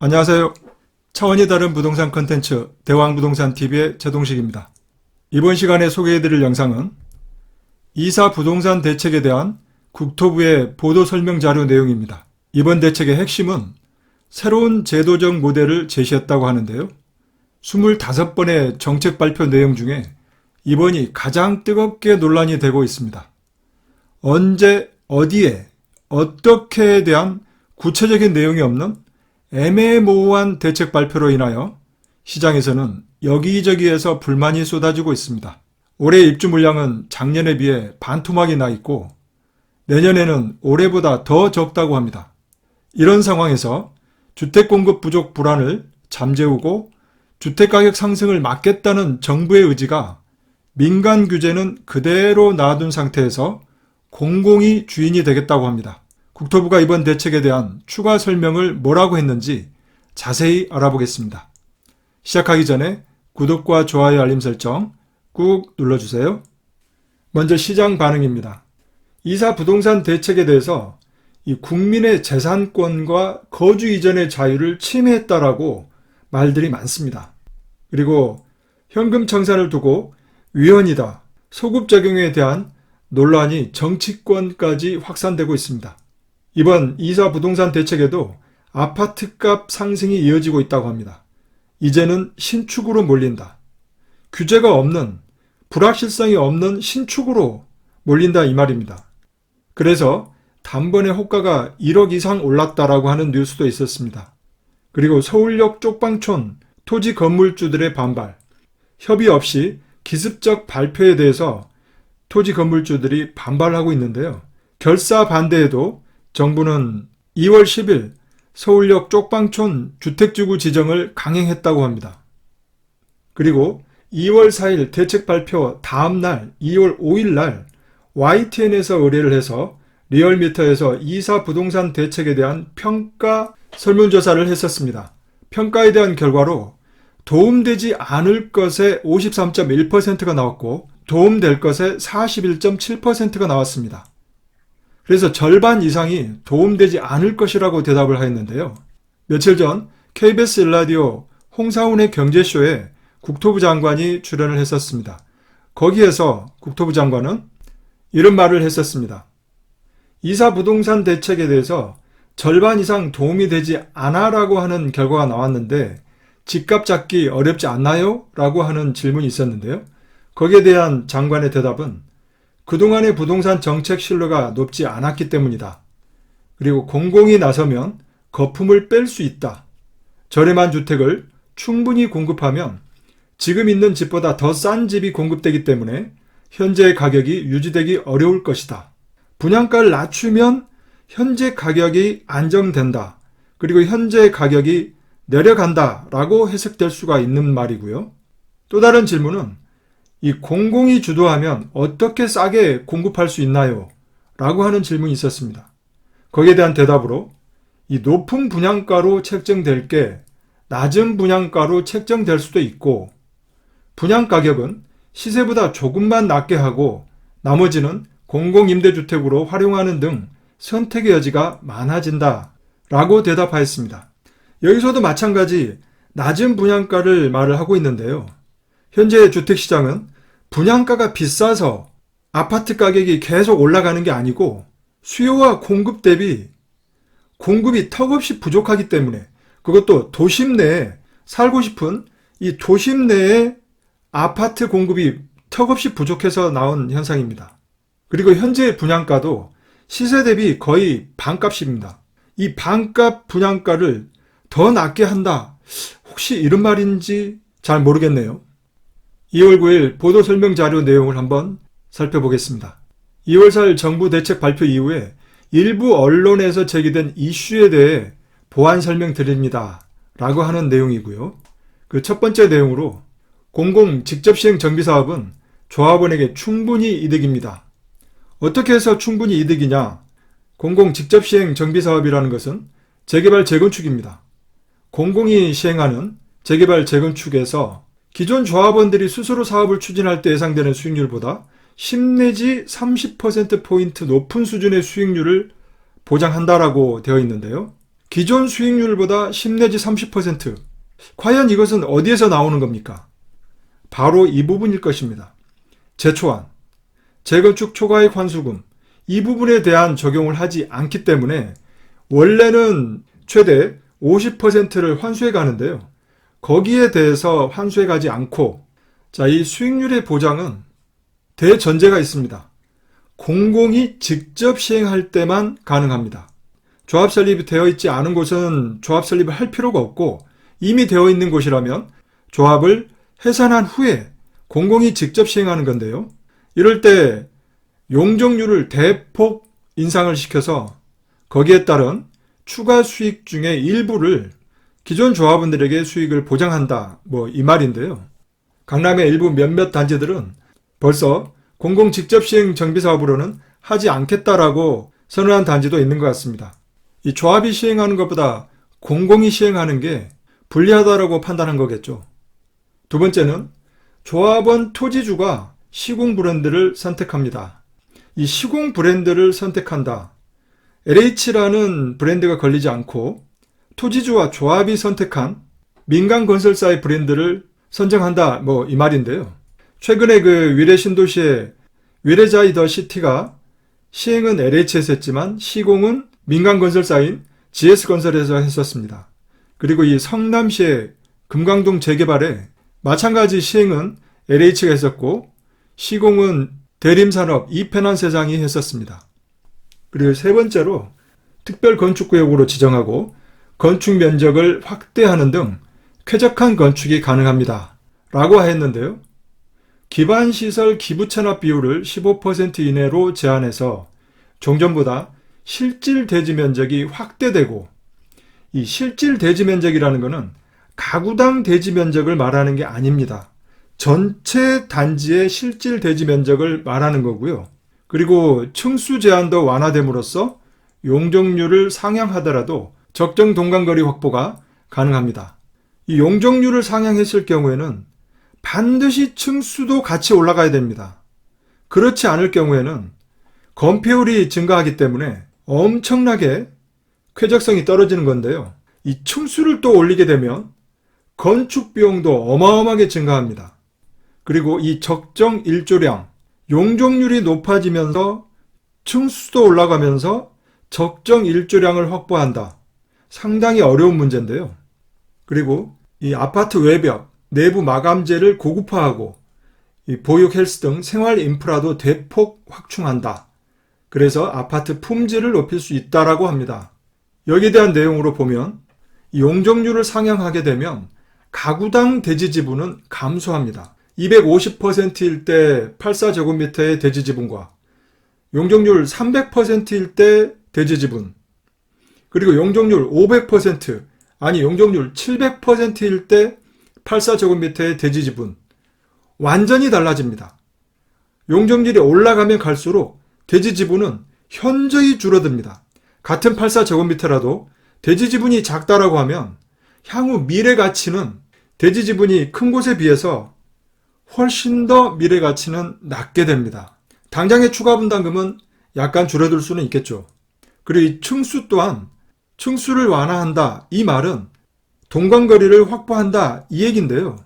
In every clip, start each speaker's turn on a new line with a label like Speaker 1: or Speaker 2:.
Speaker 1: 안녕하세요. 차원이 다른 부동산 컨텐츠 대왕부동산TV의 제동식입니다. 이번 시간에 소개해드릴 영상은 이사 부동산 대책에 대한 국토부의 보도 설명 자료 내용입니다. 이번 대책의 핵심은 새로운 제도적 모델을 제시했다고 하는데요. 25번의 정책 발표 내용 중에 이번이 가장 뜨겁게 논란이 되고 있습니다. 언제, 어디에, 어떻게에 대한 구체적인 내용이 없는 애매모호한 대책 발표로 인하여 시장에서는 여기저기에서 불만이 쏟아지고 있습니다. 올해 입주 물량은 작년에 비해 반토막이 나 있고 내년에는 올해보다 더 적다고 합니다. 이런 상황에서 주택 공급 부족 불안을 잠재우고 주택가격 상승을 막겠다는 정부의 의지가 민간 규제는 그대로 놔둔 상태에서 공공이 주인이 되겠다고 합니다. 국토부가 이번 대책에 대한 추가 설명을 뭐라고 했는지 자세히 알아보겠습니다. 시작하기 전에 구독과 좋아요 알림 설정 꾹 눌러주세요. 먼저 시장 반응입니다. 이사 부동산 대책에 대해서 이 국민의 재산권과 거주 이전의 자유를 침해했다라고 말들이 많습니다. 그리고 현금 청산을 두고 위헌이다, 소급 적용에 대한 논란이 정치권까지 확산되고 있습니다. 이번 이사 부동산 대책에도 아파트값 상승이 이어지고 있다고 합니다. 이제는 신축으로 몰린다. 규제가 없는, 불확실성이 없는 신축으로 몰린다 이 말입니다. 그래서 단번에 호가가 1억 이상 올랐다라고 하는 뉴스도 있었습니다. 그리고 서울역 쪽방촌 토지 건물주들의 반발, 협의 없이 기습적 발표에 대해서 토지 건물주들이 반발하고 있는데요. 결사 반대에도 정부는 2월 10일 서울역 쪽방촌 주택지구 지정을 강행했다고 합니다. 그리고 2월 4일 대책 발표 다음 날 2월 5일 날 YTN에서 의뢰를 해서 리얼미터에서 이사 부동산 대책에 대한 평가 설문조사를 했었습니다. 평가에 대한 결과로 도움되지 않을 것에 53.1%가 나왔고 도움될 것에 41.7%가 나왔습니다. 그래서 절반 이상이 도움되지 않을 것이라고 대답을 하였는데요. 며칠 전 KBS 일라디오 홍사운의 경제쇼에 국토부 장관이 출연을 했었습니다. 거기에서 국토부 장관은 이런 말을 했었습니다. 이사 부동산 대책에 대해서 절반 이상 도움이 되지 않아라고 하는 결과가 나왔는데 집값 잡기 어렵지 않나요? 라고 하는 질문이 있었는데요. 거기에 대한 장관의 대답은 그동안의 부동산 정책 신뢰가 높지 않았기 때문이다. 그리고 공공이 나서면 거품을 뺄 수 있다. 저렴한 주택을 충분히 공급하면 지금 있는 집보다 더 싼 집이 공급되기 때문에 현재 가격이 유지되기 어려울 것이다. 분양가를 낮추면 현재 가격이 안정된다. 그리고 현재 가격이 내려간다 라고 해석될 수가 있는 말이고요. 또 다른 질문은 이 공공이 주도하면 어떻게 싸게 공급할 수 있나요? 라고 하는 질문이 있었습니다. 거기에 대한 대답으로 이 높은 분양가로 책정될 게 낮은 분양가로 책정될 수도 있고 분양가격은 시세보다 조금만 낮게 하고 나머지는 공공임대주택으로 활용하는 등 선택의 여지가 많아진다 라고 대답하였습니다. 여기서도 마찬가지 낮은 분양가를 말을 하고 있는데요. 현재 주택시장은 분양가가 비싸서 아파트 가격이 계속 올라가는 게 아니고 수요와 공급 대비 공급이 턱없이 부족하기 때문에 그것도 도심 내에 살고 싶은 이 도심 내에 아파트 공급이 턱없이 부족해서 나온 현상입니다. 그리고 현재 분양가도 시세 대비 거의 반값입니다. 이 반값 분양가를 더 낮게 한다. 혹시 이런 말인지 잘 모르겠네요. 2월 9일 보도 설명 자료 내용을 한번 살펴보겠습니다. 2월 4일 정부 대책 발표 이후에 일부 언론에서 제기된 이슈에 대해 보완 설명 드립니다. 라고 하는 내용이고요. 그 첫 번째 내용으로 공공 직접 시행 정비사업은 조합원에게 충분히 이득입니다. 어떻게 해서 충분히 이득이냐? 공공 직접 시행 정비사업이라는 것은 재개발 재건축입니다. 공공이 시행하는 재개발 재건축에서 기존 조합원들이 스스로 사업을 추진할 때 예상되는 수익률보다 10 내지 30%포인트 높은 수준의 수익률을 보장한다라고 되어 있는데요. 기존 수익률보다 10 내지 30%. 과연 이것은 어디에서 나오는 겁니까? 바로 이 부분일 것입니다. 재초안, 재건축 초과이익 환수금, 이 부분에 대한 적용을 하지 않기 때문에 원래는 최대 50%를 환수해 가는데요. 거기에 대해서 환수해 가지 않고, 이 수익률의 보장은 대전제가 있습니다. 공공이 직접 시행할 때만 가능합니다. 조합 설립이 되어 있지 않은 곳은 조합 설립을 할 필요가 없고, 이미 되어 있는 곳이라면 조합을 해산한 후에 공공이 직접 시행하는 건데요. 이럴 때 용적률을 대폭 인상을 시켜서 거기에 따른 추가 수익 중에 일부를 기존 조합원들에게 수익을 보장한다, 이 말인데요. 강남의 일부 몇몇 단지들은 벌써 공공 직접 시행 정비 사업으로는 하지 않겠다라고 선언한 단지도 있는 것 같습니다. 이 조합이 시행하는 것보다 공공이 시행하는 게 불리하다라고 판단한 거겠죠. 두 번째는 조합원 토지주가 시공 브랜드를 선택합니다. 이 시공 브랜드를 선택한다. LH라는 브랜드가 걸리지 않고 토지주와 조합이 선택한 민간 건설사의 브랜드를 선정한다, 이 말인데요. 최근에 위례 신도시의 위례자이 더 시티가 시행은 LH에서 했지만 시공은 민간 건설사인 GS건설에서 했었습니다. 그리고 이 성남시의 금강동 재개발에 마찬가지 시행은 LH가 했었고 시공은 대림산업 이편한세상이 했었습니다. 그리고 세 번째로 특별건축구역으로 지정하고 건축 면적을 확대하는 등 쾌적한 건축이 가능합니다. 라고 했는데요. 기반시설 기부채납 비율을 15% 이내로 제한해서 종전보다 실질 대지 면적이 확대되고, 이 실질 대지 면적이라는 것은 가구당 대지 면적을 말하는 게 아닙니다. 전체 단지의 실질 대지 면적을 말하는 거고요. 그리고 층수 제한도 완화됨으로써 용적률을 상향하더라도 적정 동간거리 확보가 가능합니다. 이 용적률을 상향했을 경우에는 반드시 층수도 같이 올라가야 됩니다. 그렇지 않을 경우에는 건폐율이 증가하기 때문에 엄청나게 쾌적성이 떨어지는 건데요. 이 층수를 또 올리게 되면 건축 비용도 어마어마하게 증가합니다. 그리고 이 적정 일조량, 용적률이 높아지면서 층수도 올라가면서 적정 일조량을 확보한다. 상당히 어려운 문제인데요. 그리고 이 아파트 외벽, 내부 마감재를 고급화하고 이 보육 헬스 등 생활 인프라도 대폭 확충한다. 그래서 아파트 품질을 높일 수 있다라고 합니다. 여기에 대한 내용으로 보면 용적률을 상향하게 되면 가구당 대지 지분은 감소합니다. 250%일 때 84제곱미터의 대지 지분과 용적률 300%일 때 대지 지분, 그리고 용적률 500%, 용적률 700%일 때 84제곱미터의 대지 지분, 완전히 달라집니다. 용적률이 올라가면 갈수록 대지 지분은 현저히 줄어듭니다. 같은 84제곱미터라도 대지 지분이 작다라고 하면 향후 미래 가치는 대지 지분이 큰 곳에 비해서 훨씬 더 미래 가치는 낮게 됩니다. 당장의 추가 분담금은 약간 줄어들 수는 있겠죠. 그리고 이 층수 또한 층수를 완화한다, 이 말은 동간거리를 확보한다, 이 얘기인데요.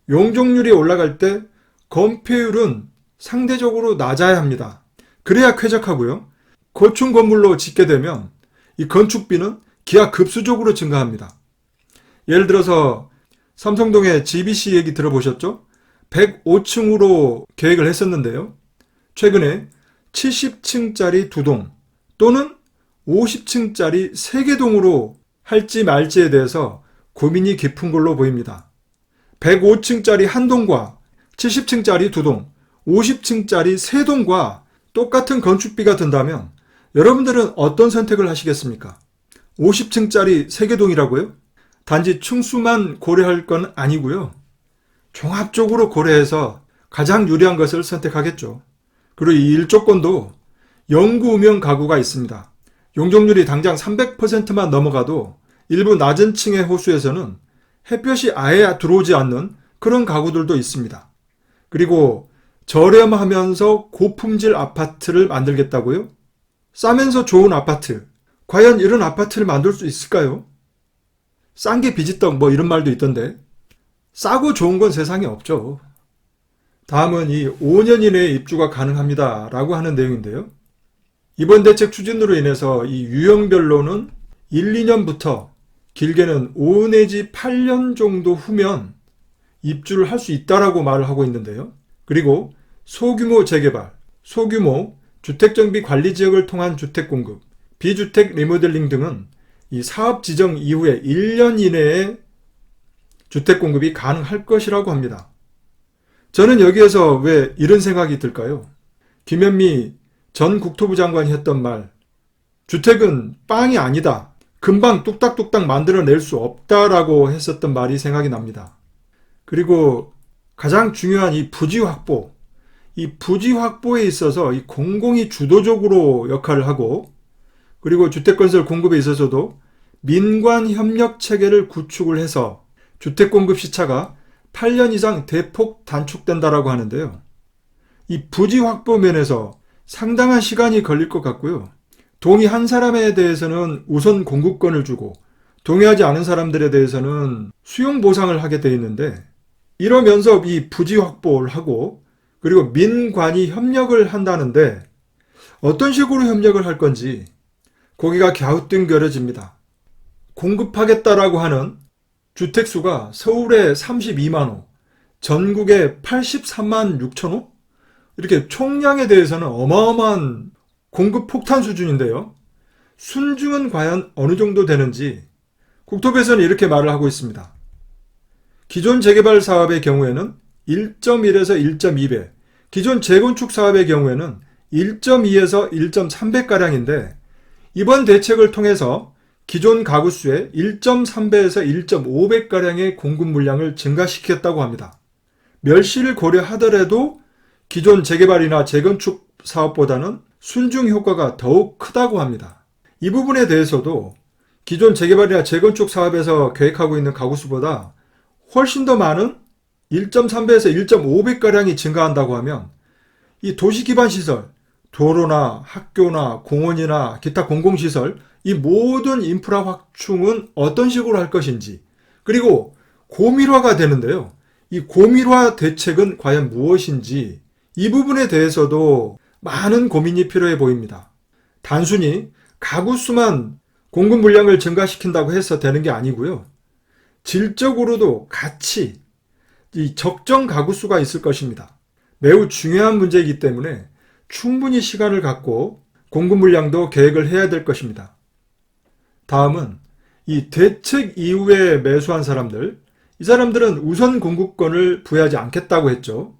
Speaker 1: 용적률이 올라갈 때 건폐율은 상대적으로 낮아야 합니다. 그래야 쾌적하고요. 고층 건물로 짓게 되면 이 건축비는 기하급수적으로 증가합니다. 예를 들어서 삼성동의 GBC 얘기 들어보셨죠? 105층으로 계획을 했었는데요. 최근에 70층짜리 2동 또는 50층짜리 3개 동으로 할지 말지에 대해서 고민이 깊은 걸로 보입니다. 105층짜리 한 동과 70층짜리 2동, 50층짜리 3동과 똑같은 건축비가 든다면 여러분들은 어떤 선택을 하시겠습니까? 50층짜리 3개 동이라고요? 단지 층수만 고려할 건 아니고요. 종합적으로 고려해서 가장 유리한 것을 선택하겠죠. 그리고 이 일조권도 영구운명 가구가 있습니다. 용적률이 당장 300%만 넘어가도 일부 낮은 층의 호수에서는 햇볕이 아예 들어오지 않는 그런 가구들도 있습니다. 그리고 저렴하면서 고품질 아파트를 만들겠다고요? 싸면서 좋은 아파트, 과연 이런 아파트를 만들 수 있을까요? 싼 게 비지떡 뭐 이런 말도 있던데 싸고 좋은 건 세상에 없죠. 다음은 이 5년 이내에 입주가 가능합니다 라고 하는 내용인데요. 이번 대책 추진으로 인해서 이 유형별로는 1, 2년부터 길게는 5 내지 8년 정도 후면 입주를 할 수 있다라고 말을 하고 있는데요. 그리고 소규모 재개발, 소규모 주택정비 관리 지역을 통한 주택 공급, 비주택 리모델링 등은 이 사업 지정 이후에 1년 이내에 주택 공급이 가능할 것이라고 합니다. 저는 여기에서 왜 이런 생각이 들까요? 김현미 전 국토부 장관이 했던 말, 주택은 빵이 아니다. 금방 뚝딱뚝딱 만들어낼 수 없다라고 했었던 말이 생각이 납니다. 그리고 가장 중요한 이 부지 확보, 이 부지 확보에 있어서 이 공공이 주도적으로 역할을 하고, 그리고 주택건설 공급에 있어서도 민관 협력 체계를 구축을 해서 주택 공급 시차가 8년 이상 대폭 단축된다라고 하는데요. 이 부지 확보 면에서 상당한 시간이 걸릴 것 같고요. 동의한 사람에 대해서는 우선 공급권을 주고 동의하지 않은 사람들에 대해서는 수용 보상을 하게 되어 있는데, 이러면서 이 부지 확보를 하고 그리고 민관이 협력을 한다는데 어떤 식으로 협력을 할 건지 고개가 갸우뚱거려집니다. 공급하겠다라고 하는 주택수가 서울에 32만 호, 전국에 83만 6천 호? 이렇게 총량에 대해서는 어마어마한 공급 폭탄 수준인데요. 순증은 과연 어느 정도 되는지 국토부에서는 이렇게 말을 하고 있습니다. 기존 재개발 사업의 경우에는 1.1에서 1.2배, 기존 재건축 사업의 경우에는 1.2에서 1.3배가량인데 이번 대책을 통해서 기존 가구수의 1.3배에서 1.5배가량의 공급 물량을 증가시켰다고 합니다. 멸시를 고려하더라도 기존 재개발이나 재건축 사업보다는 순증 효과가 더욱 크다고 합니다. 이 부분에 대해서도 기존 재개발이나 재건축 사업에서 계획하고 있는 가구수보다 훨씬 더 많은 1.3배에서 1.5배가량이 증가한다고 하면 이 도시 기반 시설, 도로나 학교나 공원이나 기타 공공시설, 이 모든 인프라 확충은 어떤 식으로 할 것인지, 그리고 고밀화가 되는데요. 이 고밀화 대책은 과연 무엇인지 이 부분에 대해서도 많은 고민이 필요해 보입니다. 단순히 가구 수만 공급 물량을 증가시킨다고 해서 되는 게 아니고요. 질적으로도 같이 이 적정 가구 수가 있을 것입니다. 매우 중요한 문제이기 때문에 충분히 시간을 갖고 공급 물량도 계획을 해야 될 것입니다. 다음은 이 대책 이후에 매수한 사람들, 이 사람들은 우선 공급권을 부여하지 않겠다고 했죠.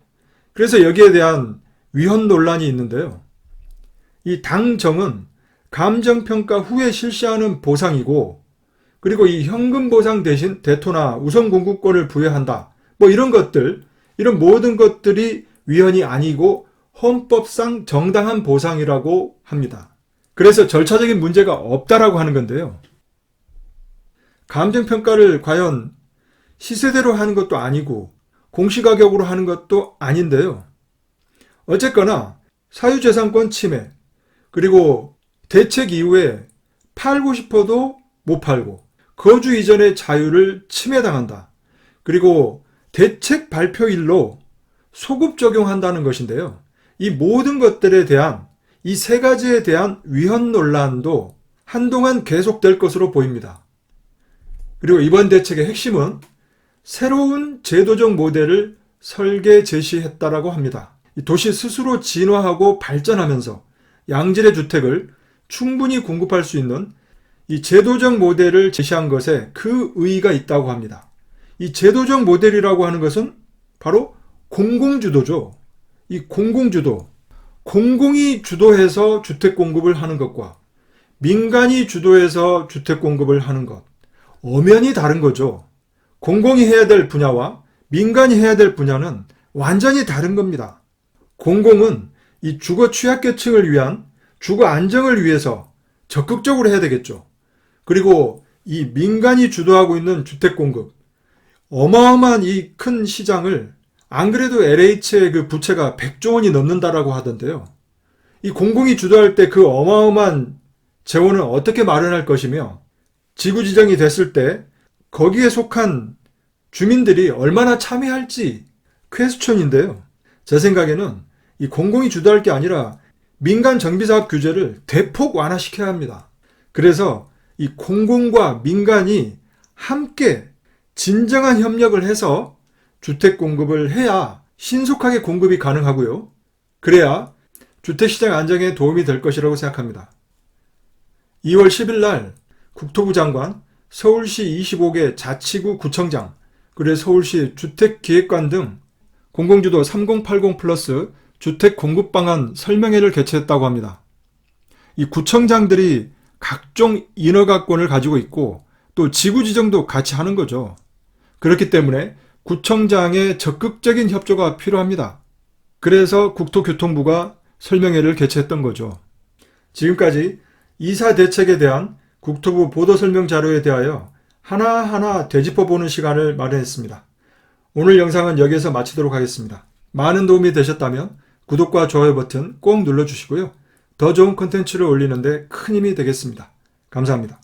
Speaker 1: 그래서 여기에 대한 위헌 논란이 있는데요. 이 당정은 감정평가 후에 실시하는 보상이고, 그리고 이 현금 보상 대신 대토나 우선 공급권을 부여한다. 뭐 이런 것들, 이런 모든 것들이 위헌이 아니고 헌법상 정당한 보상이라고 합니다. 그래서 절차적인 문제가 없다라고 하는 건데요. 감정평가를 과연 시세대로 하는 것도 아니고 공시가격으로 하는 것도 아닌데요. 어쨌거나 사유재산권 침해, 그리고 대책 이후에 팔고 싶어도 못 팔고 거주 이전의 자유를 침해당한다. 그리고 대책 발표일로 소급 적용한다는 것인데요. 이 모든 것들에 대한 이 세 가지에 대한 위헌 논란도 한동안 계속될 것으로 보입니다. 그리고 이번 대책의 핵심은 새로운 제도적 모델을 설계 제시했다라고 합니다. 도시 스스로 진화하고 발전하면서 양질의 주택을 충분히 공급할 수 있는 이 제도적 모델을 제시한 것에 그 의의가 있다고 합니다. 이 제도적 모델이라고 하는 것은 바로 공공주도죠. 이 공공주도, 공공이 주도해서 주택 공급을 하는 것과 민간이 주도해서 주택 공급을 하는 것, 엄연히 다른 거죠. 공공이 해야 될 분야와 민간이 해야 될 분야는 완전히 다른 겁니다. 공공은 이 주거 취약계층을 위한 주거 안정을 위해서 적극적으로 해야 되겠죠. 그리고 이 민간이 주도하고 있는 주택 공급, 어마어마한 이 큰 시장을, 안 그래도 LH의 그 부채가 100조 원이 넘는다라고 하던데요. 이 공공이 주도할 때 그 어마어마한 재원은 어떻게 마련할 것이며 지구 지정이 됐을 때 거기에 속한 주민들이 얼마나 참여할지 퀘스천인데요. 제 생각에는 이 공공이 주도할 게 아니라 민간 정비사업 규제를 대폭 완화시켜야 합니다. 그래서 이 공공과 민간이 함께 진정한 협력을 해서 주택 공급을 해야 신속하게 공급이 가능하고요. 그래야 주택시장 안정에 도움이 될 것이라고 생각합니다. 2월 10일 날 국토부 장관, 서울시 25개 자치구 구청장, 그리고 서울시 주택기획관 등 공공주도 3080 플러스 주택 공급 방안 설명회를 개최했다고 합니다. 이 구청장들이 각종 인허가권을 가지고 있고 또 지구 지정도 같이 하는 거죠. 그렇기 때문에 구청장의 적극적인 협조가 필요합니다. 그래서 국토교통부가 설명회를 개최했던 거죠. 지금까지 이사 대책에 대한 국토부 보도설명 자료에 대하여 하나하나 되짚어보는 시간을 마련했습니다. 오늘 영상은 여기에서 마치도록 하겠습니다. 많은 도움이 되셨다면 구독과 좋아요 버튼 꼭 눌러주시고요. 더 좋은 콘텐츠를 올리는데 큰 힘이 되겠습니다. 감사합니다.